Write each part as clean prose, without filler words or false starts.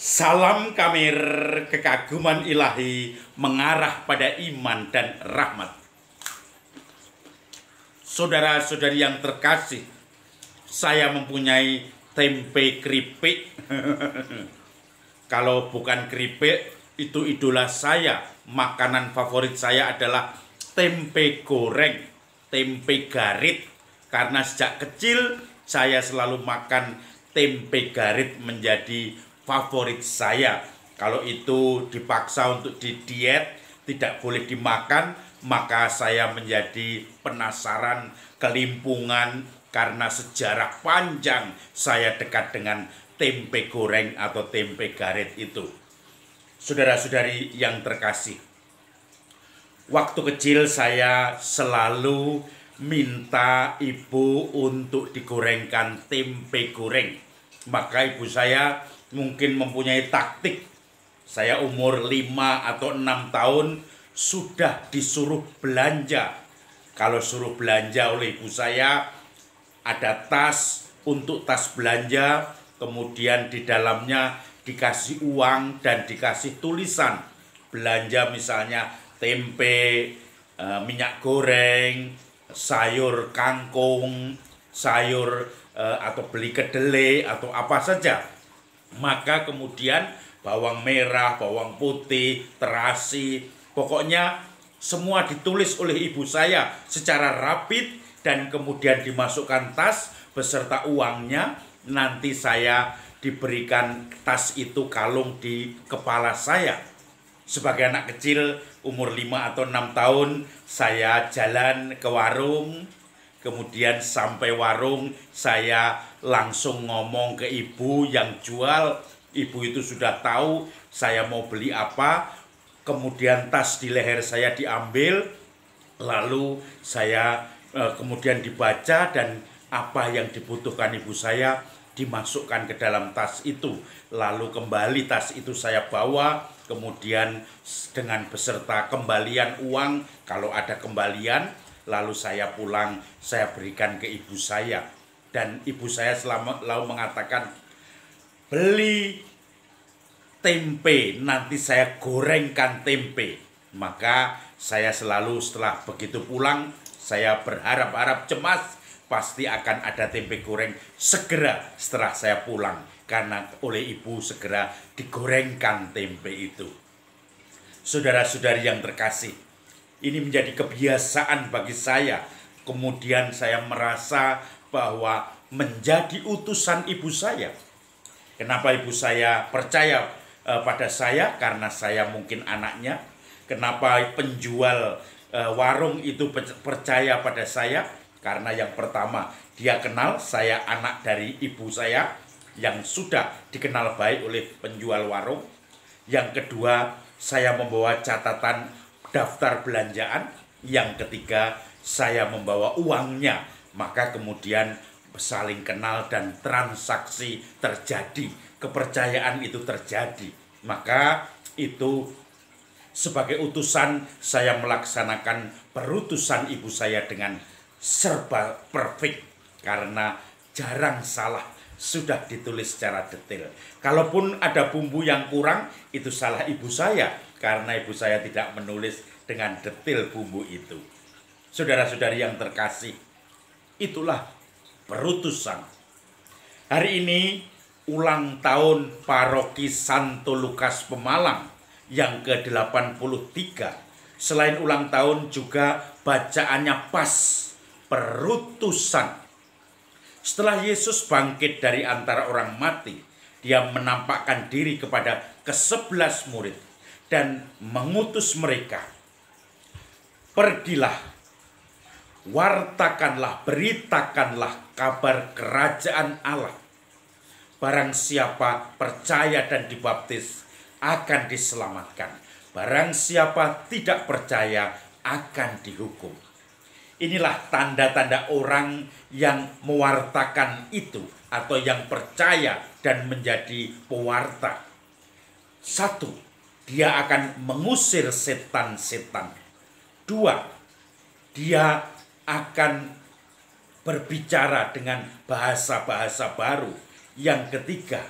Salam kamir kekaguman ilahi mengarah pada iman dan rahmat. Saudara-saudari yang terkasih, saya mempunyai tempe keripik. Kalau bukan keripik, itu idola saya. Makanan favorit saya adalah tempe goreng, tempe garit. Karena sejak kecil saya selalu makan tempe garit menjadi favorit saya. Kalau itu dipaksa untuk didiet, tidak boleh dimakan, maka saya menjadi penasaran, kelimpungan karena sejarah panjang saya dekat dengan tempe goreng atau tempe garit itu. Saudara-saudari yang terkasih, waktu kecil saya selalu minta ibu untuk digorengkan tempe goreng. Maka ibu saya mungkin mempunyai taktik. Saya umur 5 atau 6 tahun sudah disuruh belanja. Kalau suruh belanja oleh ibu saya, ada tas untuk tas belanja, kemudian di dalamnya dikasih uang dan dikasih tulisan. Belanja misalnya tempe, minyak goreng, sayur kangkung, sayur atau beli kedelai atau apa saja. Maka kemudian bawang merah, bawang putih, terasi, pokoknya semua ditulis oleh ibu saya secara rapid dan kemudian dimasukkan tas beserta uangnya. Nanti saya diberikan tas itu kalung di kepala saya. Sebagai anak kecil umur 5 atau 6 tahun, saya jalan ke warung. Kemudian sampai warung, saya langsung ngomong ke ibu yang jual. Ibu itu sudah tahu saya mau beli apa. Kemudian tas di leher saya diambil. Lalu saya kemudian dibaca dan apa yang dibutuhkan ibu saya dimasukkan ke dalam tas itu. Lalu kembali tas itu saya bawa. Kemudian dengan beserta kembalian uang, kalau ada kembalian, lalu saya pulang, saya berikan ke ibu saya. Dan ibu saya selalu mengatakan, beli tempe, nanti saya gorengkan tempe. Maka saya selalu setelah begitu pulang, saya berharap-harap cemas, pasti akan ada tempe goreng segera setelah saya pulang. Karena oleh ibu segera digorengkan tempe itu. Saudara-saudari yang terkasih, ini menjadi kebiasaan bagi saya. Kemudian saya merasa bahwa menjadi utusan ibu saya. Kenapa ibu saya percaya pada saya? Karena saya mungkin anaknya. Kenapa penjual warung itu percaya pada saya? Karena yang pertama, dia kenal saya anak dari ibu saya yang sudah dikenal baik oleh penjual warung. Yang kedua, saya membawa catatan daftar belanjaan. Yang ketiga, saya membawa uangnya. Maka kemudian saling kenal dan transaksi terjadi. Kepercayaan itu terjadi. Maka itu sebagai utusan saya melaksanakan perutusan ibu saya dengan serba perfect. Karena jarang salah, sudah ditulis secara detail. Kalaupun ada bumbu yang kurang, itu salah ibu saya. Karena ibu saya tidak menulis dengan detail bumbu itu. Saudara-saudari yang terkasih, itulah perutusan. Hari ini ulang tahun Paroki Santo Lukas Pemalang yang ke-83. Selain ulang tahun juga bacaannya pas, perutusan. Setelah Yesus bangkit dari antara orang mati, dia menampakkan diri kepada ke-11 murid dan mengutus mereka. Pergilah, wartakanlah, beritakanlah kabar kerajaan Allah. Barang siapa percaya dan dibaptis akan diselamatkan. Barang siapa tidak percaya akan dihukum. Inilah tanda-tanda orang yang mewartakan itu atau yang percaya dan menjadi pewarta. 1, dia akan mengusir setan-setan. 2, dia akan berbicara dengan bahasa-bahasa baru. Yang ketiga,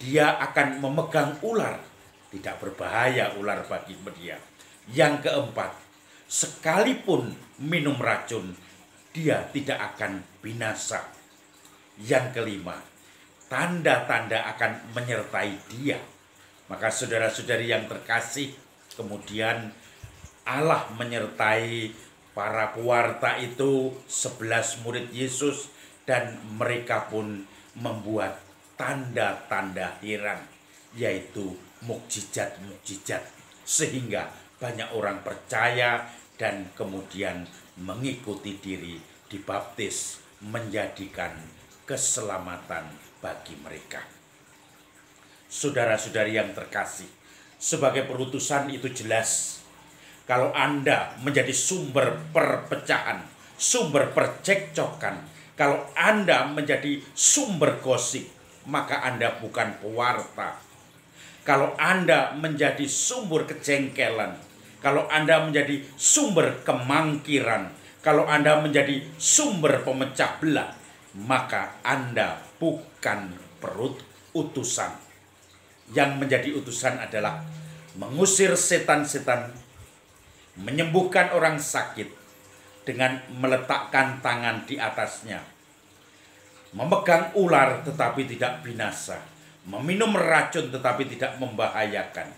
dia akan memegang ular, tidak berbahaya ular bagi dia. Yang keempat, sekalipun minum racun, dia tidak akan binasa. Yang kelima, tanda-tanda akan menyertai dia. Maka saudara-saudari yang terkasih, kemudian Allah menyertai para pewarta itu, 11 murid Yesus, dan mereka pun membuat tanda-tanda heran, yaitu mukjizat-mukjizat, sehingga banyak orang percaya dan kemudian mengikuti diri, dibaptis, menjadikan keselamatan bagi mereka. Saudara-saudari yang terkasih, sebagai perutusan itu jelas, kalau Anda menjadi sumber perpecahan, sumber percekcokan, kalau Anda menjadi sumber gosip, maka Anda bukan pewarta. Kalau Anda menjadi sumber kejengkelan, kalau Anda menjadi sumber kemangkiran, kalau Anda menjadi sumber pemecah belah, maka Anda bukan utusan. Yang menjadi utusan adalah mengusir setan-setan, menyembuhkan orang sakit dengan meletakkan tangan di atasnya, memegang ular tetapi tidak binasa, meminum racun tetapi tidak membahayakan,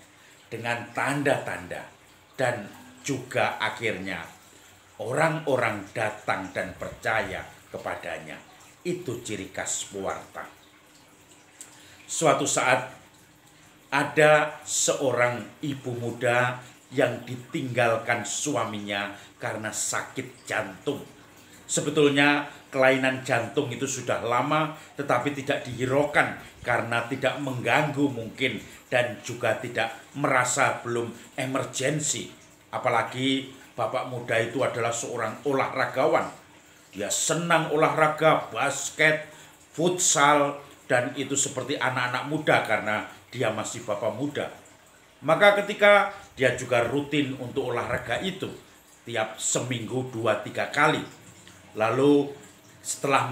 dengan tanda-tanda, dan juga akhirnya orang-orang datang dan percaya kepadanya. Itu ciri khas pewarta. Suatu saat ada seorang ibu muda yang ditinggalkan suaminya karena sakit jantung. Sebetulnya kelainan jantung itu sudah lama, tetapi tidak dihiraukan karena tidak mengganggu mungkin, dan juga tidak merasa belum emergensi. Apalagi bapak muda itu adalah seorang olahragawan. Dia senang olahraga, basket, futsal, dan itu seperti anak-anak muda karena dia masih bapak muda. Maka ketika dia juga rutin untuk olahraga itu, tiap seminggu 2-3 kali. Lalu setelah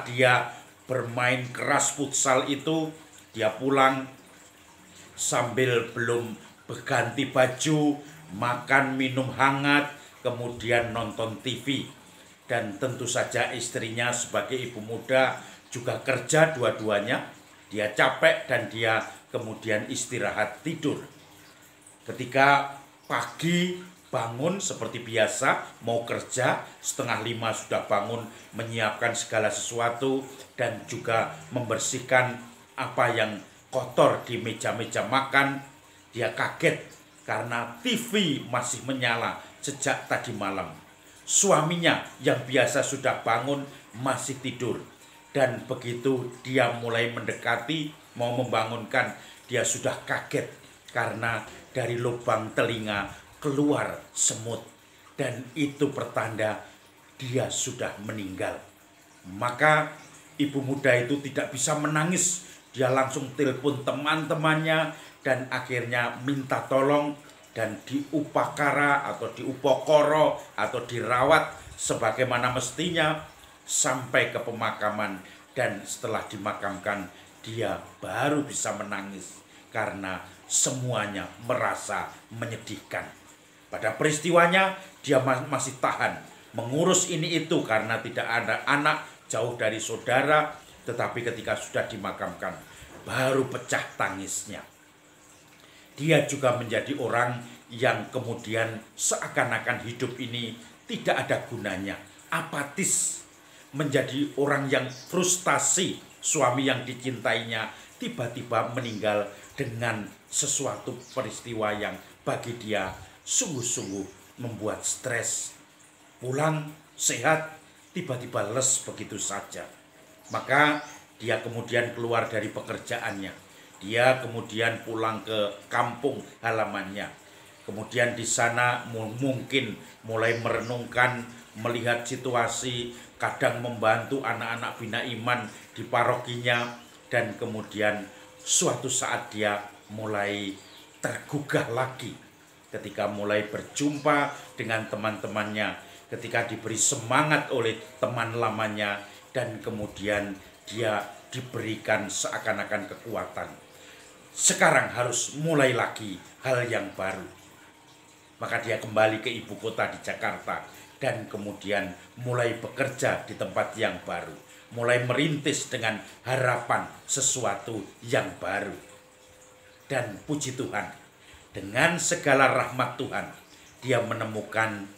dia bermain keras futsal itu, dia pulang sambil belum berganti baju, makan minum hangat, kemudian nonton TV. Dan tentu saja istrinya sebagai ibu muda juga kerja dua-duanya. Dia capek dan dia kemudian istirahat tidur. Ketika pagi bangun seperti biasa, mau kerja, 4:30 sudah bangun, menyiapkan segala sesuatu dan juga membersihkan apa yang kotor di meja-meja makan. Dia kaget karena TV masih menyala sejak tadi malam. Suaminya yang biasa sudah bangun masih tidur. Dan begitu dia mulai mendekati, mau membangunkan, dia sudah kaget karena dari lubang telinga keluar semut. Dan itu pertanda dia sudah meninggal. Maka ibu muda itu tidak bisa menangis. Dia langsung telepon teman-temannya dan akhirnya minta tolong, dan diupakara atau diupokoro atau dirawat sebagaimana mestinya sampai ke pemakaman. Dan setelah dimakamkan, dia baru bisa menangis karena semuanya merasa menyedihkan. Pada peristiwanya dia masih tahan mengurus ini itu karena tidak ada anak, jauh dari saudara. Tetapi ketika sudah dimakamkan, baru pecah tangisnya. Dia juga menjadi orang yang kemudian seakan-akan hidup ini tidak ada gunanya, apatis, menjadi orang yang frustasi. Suami yang dicintainya tiba-tiba meninggal dengan sesuatu peristiwa yang bagi dia sungguh-sungguh membuat stres. Pulang sehat, tiba-tiba les begitu saja. Maka dia kemudian keluar dari pekerjaannya. Dia kemudian pulang ke kampung halamannya. Kemudian di sana mungkin mulai merenungkan, melihat situasi, kadang membantu anak-anak bina iman di parokinya. Dan kemudian suatu saat dia mulai tergugah lagi ketika mulai berjumpa dengan teman-temannya, ketika diberi semangat oleh teman lamanya, dan kemudian dia diberikan seakan-akan kekuatan. Sekarang harus mulai lagi hal yang baru. Maka dia kembali ke ibu kota di Jakarta dan kemudian mulai bekerja di tempat yang baru. Mulai merintis dengan harapan sesuatu yang baru. Dan puji Tuhan, dengan segala rahmat Tuhan, dia menemukan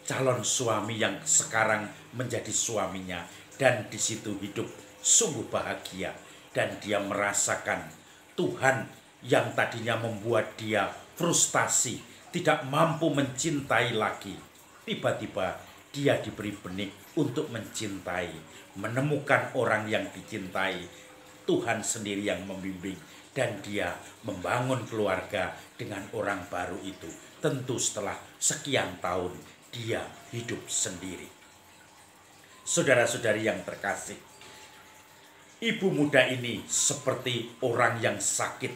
calon suami yang sekarang menjadi suaminya. Dan di situ hidup sungguh bahagia. Dan dia merasakan Tuhan yang tadinya membuat dia frustasi, tidak mampu mencintai lagi. Tiba-tiba dia diberi benih untuk mencintai, menemukan orang yang dicintai. Tuhan sendiri yang membimbing dan dia membangun keluarga dengan orang baru itu. Tentu setelah sekian tahun dia hidup sendiri. Saudara-saudari yang terkasih, ibu muda ini seperti orang yang sakit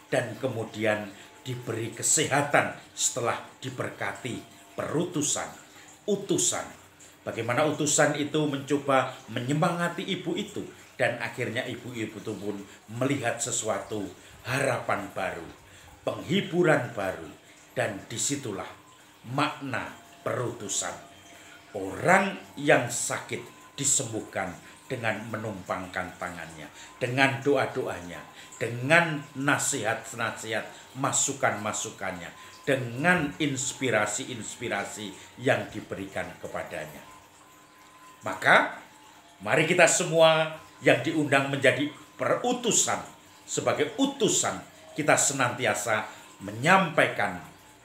dan kemudian diberi kesehatan setelah diberkati perutusan, utusan. Bagaimana utusan itu mencoba menyemangati ibu itu dan akhirnya ibu-ibu itu pun melihat sesuatu harapan baru, penghiburan baru, dan disitulah makna perutusan. Orang yang sakit disembuhkan dengan menumpangkan tangannya, dengan doa-doanya, dengan nasihat-nasihat, masukan-masukannya, dengan inspirasi-inspirasi yang diberikan kepadanya. Maka mari kita semua yang diundang menjadi perutusan, sebagai utusan, kita senantiasa menyampaikan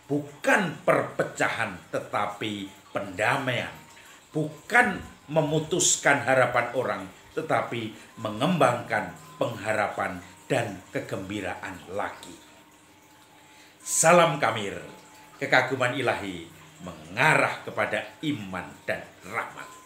bukan perpecahan tetapi pendamaian, bukan memutuskan harapan orang tetapi mengembangkan pengharapan dan kegembiraan lagi. Salam Kamir, kekaguman ilahi mengarah kepada iman dan rahmat.